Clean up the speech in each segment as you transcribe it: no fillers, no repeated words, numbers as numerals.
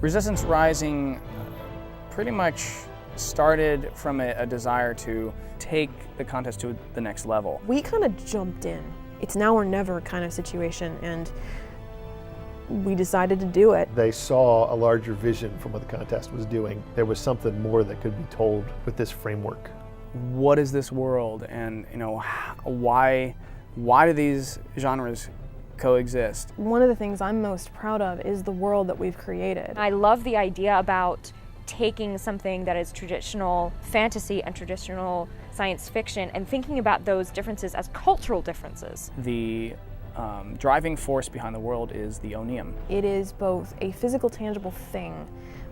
Resistance Rising pretty much started from a desire to take the contest to the next level. We kind of jumped in. It's now or never kind of situation, and we decided to do it. They saw a larger vision from what the contest was doing. There was something more that could be told with this framework. What is this world, and why do these genres coexist? One of the things I'm most proud of is the world that we've created. I love the idea about taking something that is traditional fantasy and traditional science fiction and thinking about those differences as cultural differences. The driving force behind the world is the onium. It is both a physical, tangible thing,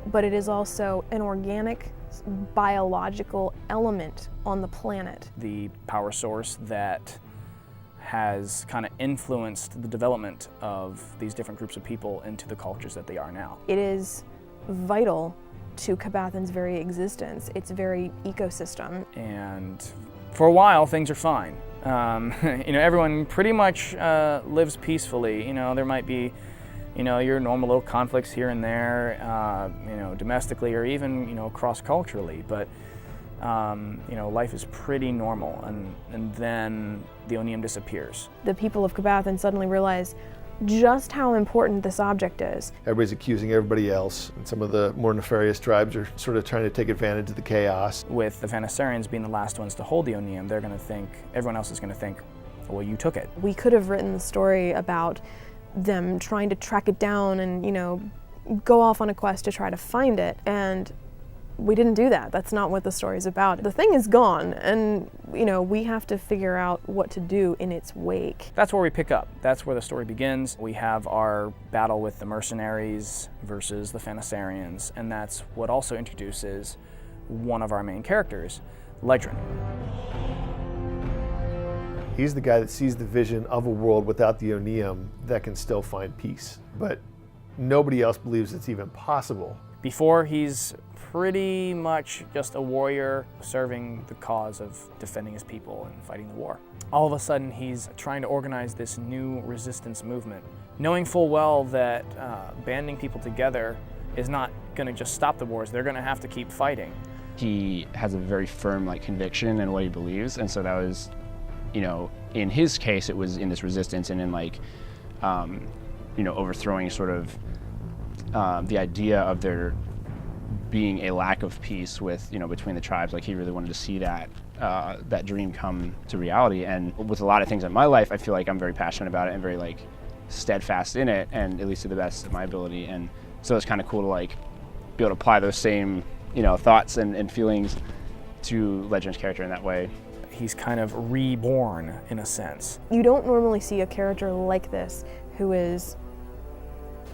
but it is also an organic, biological element on the planet. The power source that has kind of influenced the development of these different groups of people into the cultures that they are now. It is vital to Cabathan's very existence, its very ecosystem. And for a while, things are fine. Everyone pretty much lives peacefully. There might be, your normal little conflicts here and there, domestically or even, cross-culturally. But, life is pretty normal. And then the onium disappears. The people of Cabathan suddenly realize just how important this object is. Everybody's accusing everybody else, and some of the more nefarious tribes are sort of trying to take advantage of the chaos. With the Phanasarians being the last ones to hold the onium, they're going to think, everyone else is going to think, well, you took it. We could have written the story about them trying to track it down and, go off on a quest to try to find it, and we didn't do that. That's not what the story's about. The thing is gone, and we have to figure out what to do in its wake. That's where we pick up. That's where the story begins. We have our battle with the mercenaries versus the Phanasarians, and that's what also introduces one of our main characters, Ledrin. He's the guy that sees the vision of a world without the onium that can still find peace, but nobody else believes it's even possible. Before, he's pretty much just a warrior serving the cause of defending his people and fighting the war. All of a sudden, he's trying to organize this new resistance movement, knowing full well that banding people together is not going to just stop the wars. They're going to have to keep fighting. He has a very firm conviction in what he believes, and so that was, in his case, it was in this resistance and in overthrowing sort of the idea of there being a lack of peace with, between the tribes. He really wanted to see that dream come to reality. And with a lot of things in my life, I feel like I'm very passionate about it and very steadfast in it, and at least to the best of my ability. And so it's kind of cool to be able to apply those same, thoughts and feelings to Ledrin's character in that way. He's kind of reborn in a sense. You don't normally see a character like this who is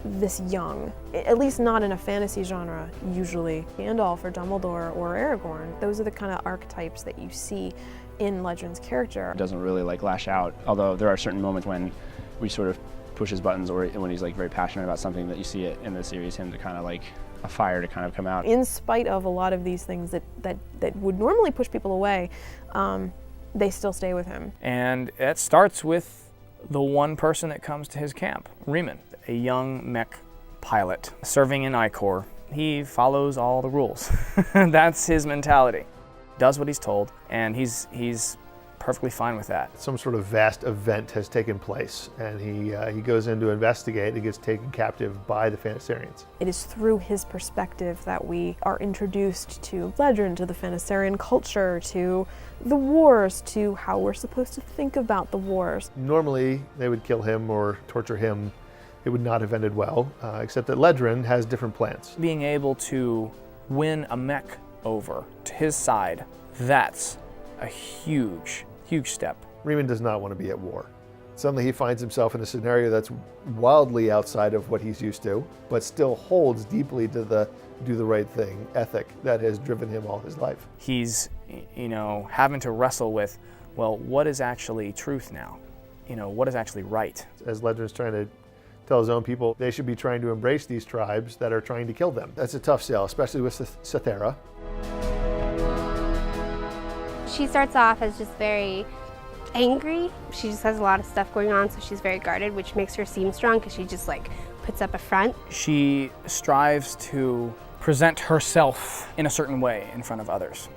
this young, at least not in a fantasy genre usually. Gandalf or Dumbledore or Aragorn, those are the kind of archetypes that you see in Ledrin's character. It doesn't really lash out, although there are certain moments when we sort of push his buttons, or when he's very passionate about something, that you see it in the series, him to kind of a fire to kind of come out. In spite of a lot of these things that would normally push people away, they still stay with him. And it starts with the one person that comes to his camp, Riemann, a young mech pilot serving in I-Corps. He follows all the rules. That's his mentality. Does what he's told, and he's perfectly fine with that. Some sort of vast event has taken place, and he goes in to investigate and gets taken captive by the Phanasarians. It is through his perspective that we are introduced to Ledrin, to the Phanasarian culture, to the wars, to how we're supposed to think about the wars. Normally, they would kill him or torture him. It would not have ended well, except that Ledrin has different plans. Being able to win a mech over to his side, that's a huge step. Riemann does not want to be at war. Suddenly he finds himself in a scenario that's wildly outside of what he's used to, but still holds deeply to the do the right thing ethic that has driven him all his life. He's, having to wrestle with, well, what is actually truth now? What is actually right? As Ledrin's trying to tell his own people, they should be trying to embrace these tribes that are trying to kill them. That's a tough sell, especially with Sathera. She starts off as just very angry. She just has a lot of stuff going on, so she's very guarded, which makes her seem strong because she just like puts up a front. She strives to present herself in a certain way in front of others,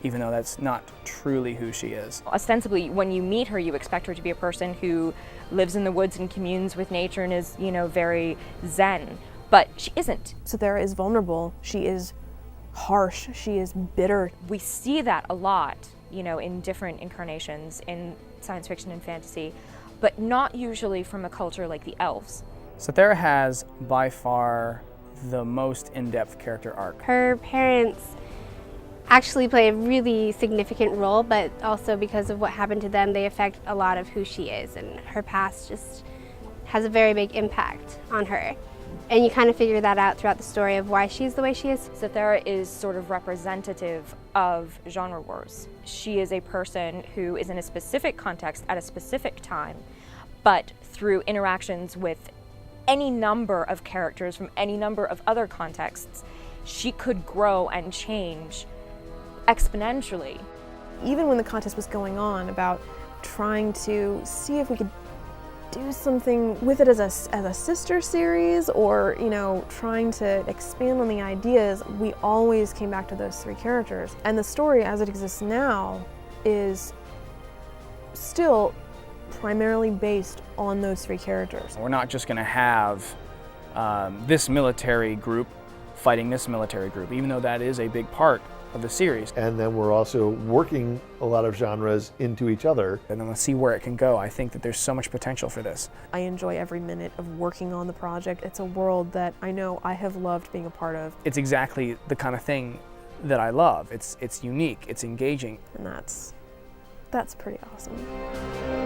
even though that's not truly who she is. Ostensibly, when you meet her, you expect her to be a person who lives in the woods and communes with nature and is, very zen, but she isn't. Sathera is vulnerable. She is harsh. She is bitter. We see that a lot, in different incarnations in science fiction and fantasy, but not usually from a culture like the elves. Sathera has by far the most in-depth character arc. Her parents actually play a really significant role, but also because of what happened to them, they affect a lot of who she is, and her past just has a very big impact on her. And you kind of figure that out throughout the story of why she's the way she is. Sathera is sort of representative of genre wars. She is a person who is in a specific context at a specific time, but through interactions with any number of characters from any number of other contexts, she could grow and change exponentially. Even when the contest was going on about trying to see if we could do something with it as a sister series, or trying to expand on the ideas, we always came back to those three characters. And the story as it exists now is still primarily based on those three characters. We're not just going to have this military group fighting this military group, even though that is a big part of the series. And then we're also working a lot of genres into each other. And then let's see where it can go. I think that there's so much potential for this. I enjoy every minute of working on the project. It's a world that I know I have loved being a part of. It's exactly the kind of thing that I love. It's unique, it's engaging. And that's pretty awesome.